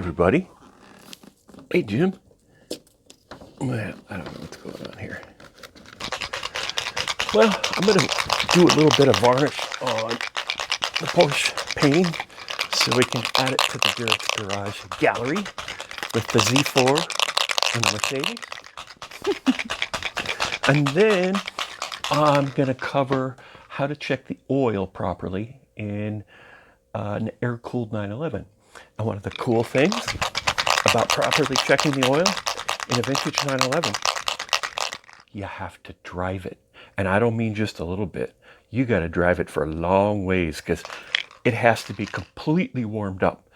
everybody. Hey, Jim. Well, I don't know what's going on here. Well, I'm going to do a little bit of varnish on the Porsche painting so we can add it to the garage gallery with the Z4 and the Mercedes. And then I'm going to cover how to check the oil properly in an air-cooled 911. And one of the cool things about properly checking the oil in a vintage 911, you have to drive it. And I don't mean just a little bit. You got to drive it for a long ways because it has to be completely warmed up.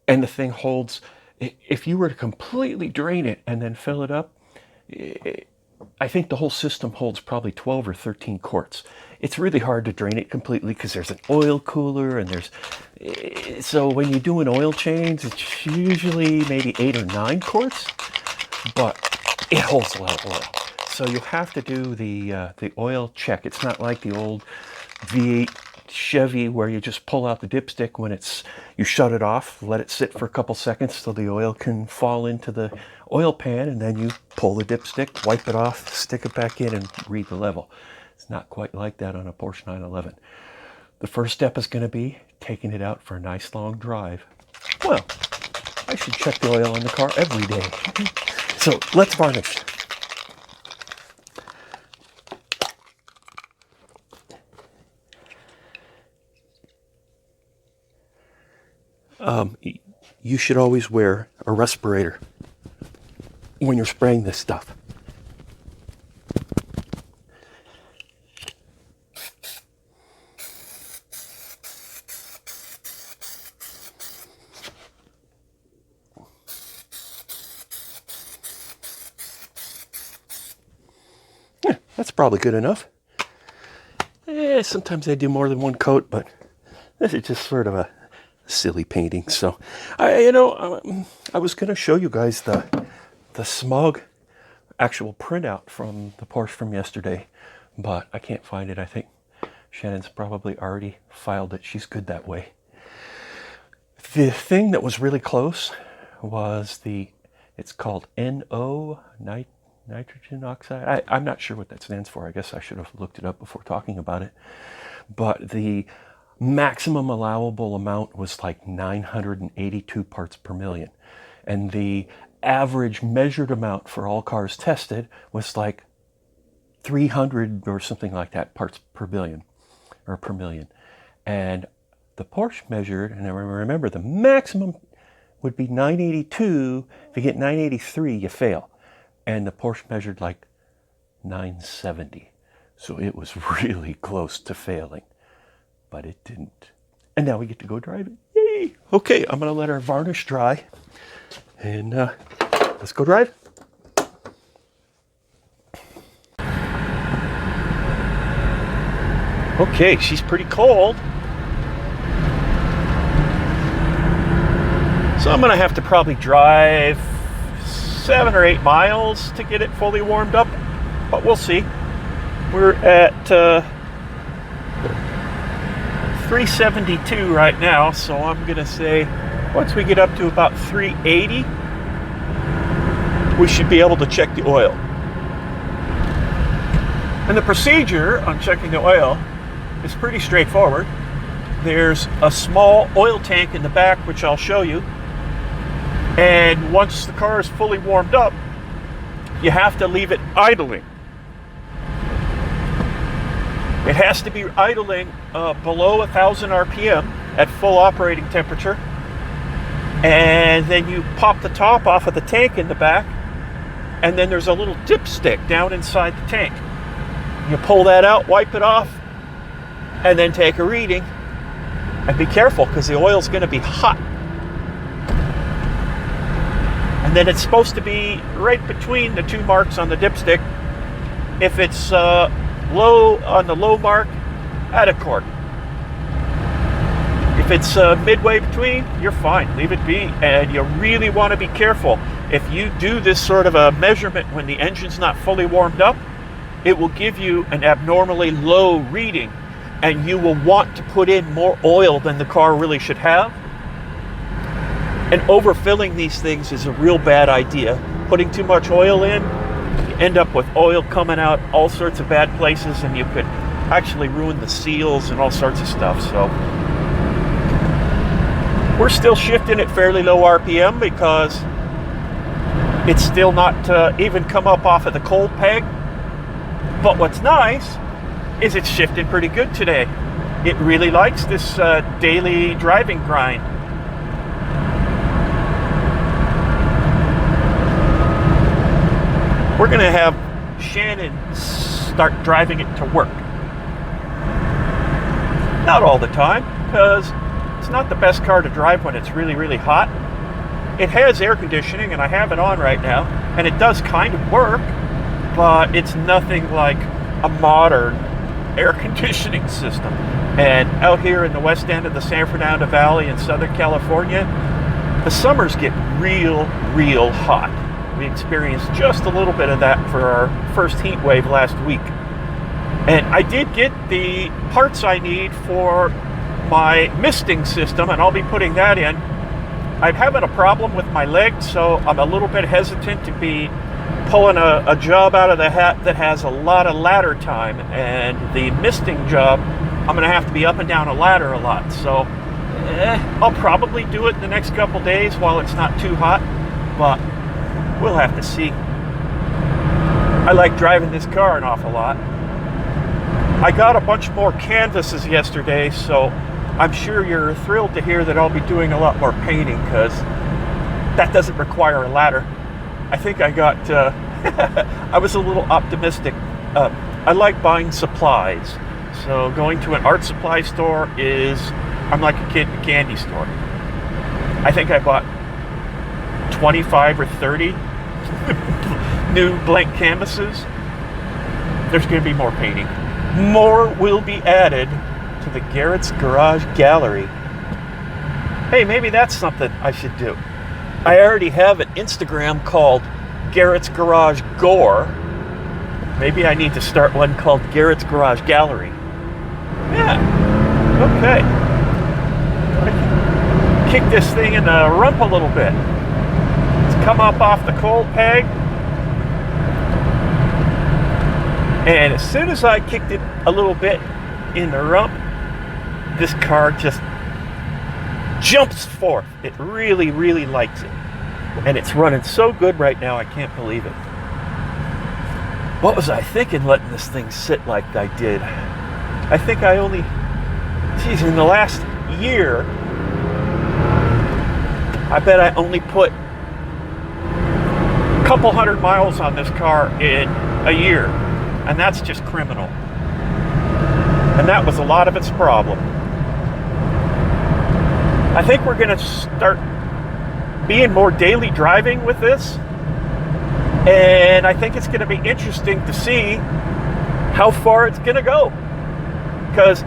And the thing holds, if you were to completely drain it and then fill it up, I think the whole system holds probably 12 or 13 quarts. It's really hard to drain it completely because there's an oil cooler and so when you do an oil change, it's usually maybe 8 or 9 quarts, but it holds a lot of oil. So you have to do the oil check. It's not like the old V8 Chevy where you just pull out the dipstick when you shut it off, let it sit for a couple seconds so the oil can fall into the oil pan, and then you pull the dipstick, wipe it off, stick it back in, and read the level. It's not quite like that on a Porsche 911. The first step is going to be taking it out for a nice long drive. Well, I should check the oil in the car every day. So let's varnish. You should always wear a respirator when you're spraying this stuff. Yeah, that's probably good enough. Sometimes I do more than one coat, but this is just sort of a silly painting. So I was going to show you guys the smog actual printout from the Porsche from yesterday, but I can't find it. I think Shannon's probably already filed it. She's good that way. The thing that was really close was it's called NO, nitrogen oxide. I'm not sure what that stands for. I guess I should have looked it up before talking about it. But the maximum allowable amount was like 982 parts per million. And the average measured amount for all cars tested was like 300 or something like that parts per billion or per million. And the Porsche measured, and I remember the maximum would be 982. If you get 983, you fail. And the Porsche measured like 970. So it was really close to failing, but it didn't. And now we get to go drive it. Yay! Okay, I'm gonna let our varnish dry, and let's go drive. Okay, she's pretty cold. So I'm gonna have to probably drive 7 or 8 miles to get it fully warmed up, but we'll see. We're at 372 right now, so I'm gonna say once we get up to about 380, we should be able to check the oil. And the procedure on checking the oil is pretty straightforward. There's a small oil tank in the back, which I'll show you. And once the car is fully warmed up, you have to leave it idling. It has to be idling below 1,000 RPM at full operating temperature. And then you pop the top off of the tank in the back, and then there's a little dipstick down inside the tank. You pull that out, wipe it off, and then take a reading. And be careful because the oil's going to be hot. And then it's supposed to be right between the 2 marks on the dipstick. If it's low on the low mark, add a quart. If it's midway between, you're fine. Leave it be. And you really want to be careful. If you do this sort of a measurement when the engine's not fully warmed up, it will give you an abnormally low reading, and you will want to put in more oil than the car really should have. And overfilling these things is a real bad idea. Putting too much oil in, you end up with oil coming out all sorts of bad places, and you could actually ruin the seals and all sorts of stuff. So we're still shifting at fairly low RPM because it's still not even come up off of the cold peg. But what's nice is it's shifting pretty good today. It really likes this daily driving grind. We're going to have Shannon start driving it to work. Not all the time, because it's not the best car to drive when it's really, really hot. It has air conditioning, and I have it on right now, and it does kind of work, but it's nothing like a modern air conditioning system. And out here in the west end of the San Fernando Valley in Southern California, the summers get real, real hot. We experienced just a little bit of that for our first heat wave last week. And I did get the parts I need for my misting system, and I'll be putting that in. I'm having a problem with my legs, so I'm a little bit hesitant to be pulling a job out of the hat that has a lot of ladder time. And the misting job, I'm going to have to be up and down a ladder a lot. So I'll probably do it in the next couple days while it's not too hot, but we'll have to see. I like driving this car an awful lot. I got a bunch more canvases yesterday, so I'm sure you're thrilled to hear that I'll be doing a lot more painting, because that doesn't require a ladder. I think I got, I was a little optimistic. I like buying supplies. So going to an art supply store I'm like a kid in a candy store. I think I bought 25 or 30 new blank canvases. There's going to be more painting. More will be added to the Garrett's Garage Gallery. Hey, maybe that's something I should do. I already have an Instagram called Garrett's Garage Gore. Maybe I need to start one called Garrett's Garage Gallery. Yeah, okay. Kick this thing in the rump a little bit. It's come up off the cold peg. And as soon as I kicked it a little bit in the rump, this car just jumps forth. It really, really likes it. And it's running so good right now, I can't believe it. What was I thinking letting this thing sit like I did? I think I only, in the last year, I bet I only put a couple hundred miles on this car in a year. And that's just criminal. And that was a lot of its problem. I think we're going to start being more daily driving with this. And I think it's going to be interesting to see how far it's going to go. Because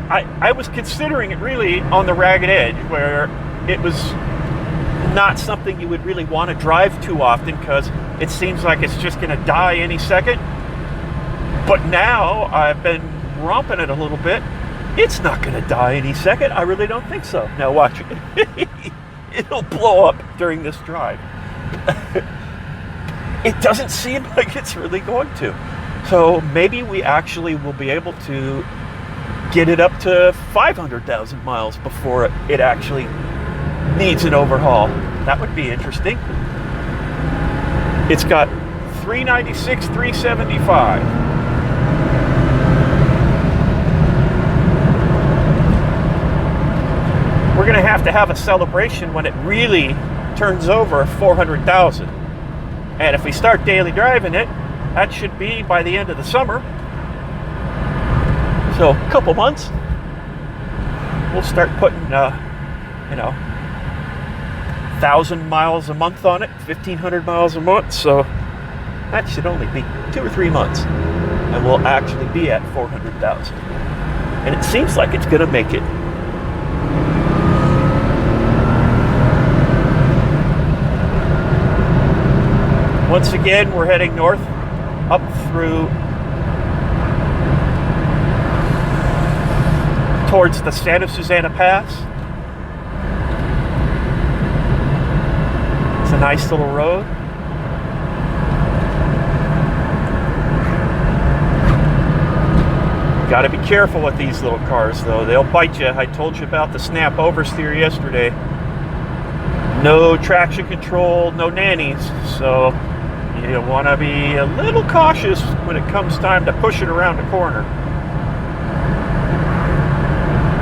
I was considering it really on the ragged edge, where it was not something you would really want to drive too often, because it seems like it's just going to die any second. But now I've been romping it a little bit. It's not going to die any second. I really don't think so. Now watch it. It'll blow up during this drive. It doesn't seem like it's really going to. So maybe we actually will be able to get it up to 500,000 miles before it actually needs an overhaul. That would be interesting. It's got 396, 375. We're going to have a celebration when it really turns over 400,000. And if we start daily driving it, that should be by the end of the summer. So a couple months, we'll start putting, 1,000 miles a month on it, 1,500 miles a month. So that should only be 2 or 3 months, and we'll actually be at 400,000. And it seems like it's going to make it. Once again, we're heading north, up through towards the Santa Susana Pass. a nice little road. Got to be careful with these little cars, though. They'll bite you. I told you about the snap oversteer yesterday. No traction control, no nannies. So you want to be a little cautious when it comes time to push it around the corner.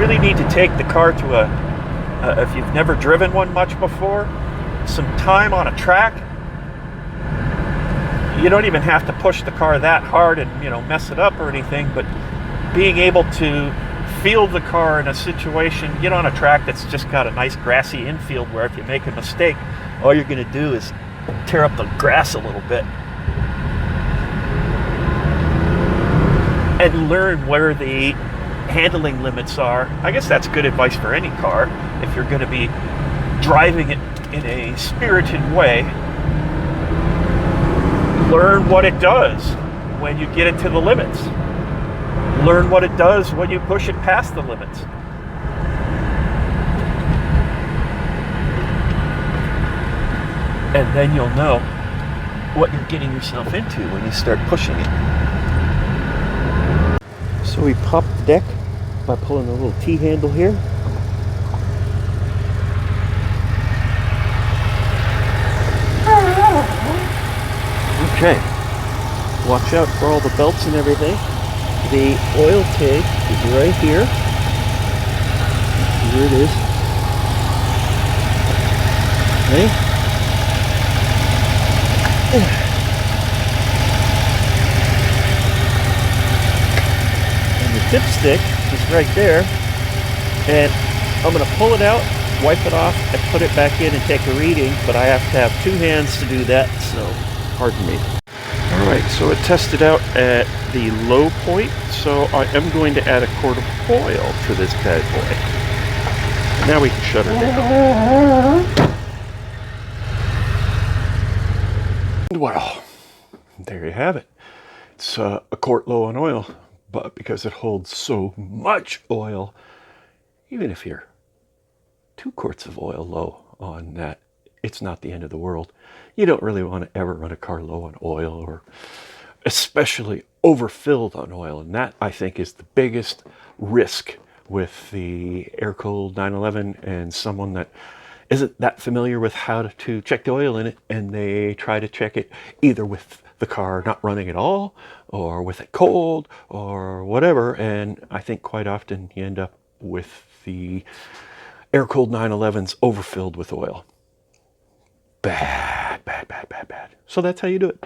Really need to take the car to if you've never driven one much before, some time on a track. You don't even have to push the car that hard and mess it up or anything, but being able to feel the car in a situation, get on a track that's just got a nice grassy infield where if you make a mistake, all you're going to do is tear up the grass a little bit. And learn where the handling limits are. I guess that's good advice for any car. If you're going to be driving it in a spirited way, learn what it does when you get it to the limits. Learn what it does when you push it past the limits. And then you'll know what you're getting yourself into when you start pushing it. So we pop the deck by pulling the little T-handle here. Okay. Watch out for all the belts and everything. The oil tank is right here. Here it is. Okay. And the dipstick is right there. And I'm going to pull it out, wipe it off, and put it back in and take a reading. But I have to have two hands to do that, so pardon me. Alright, so it tested out at the low point, so I am going to add a quart of oil to this bad boy. Now we can shut her down. Well, there you have it. It's a quart low on oil, but because it holds so much oil, even if you're 2 quarts of oil low on that, it's not the end of the world. You don't really want to ever run a car low on oil, or especially overfilled on oil. And that, I think, is the biggest risk with the air-cooled 911 and someone that isn't that familiar with how to check the oil in it, and they try to check it either with the car not running at all, or with it cold, or whatever. And I think quite often you end up with the air-cooled 911s overfilled with oil. Bad, bad, bad, bad, bad. So that's how you do it.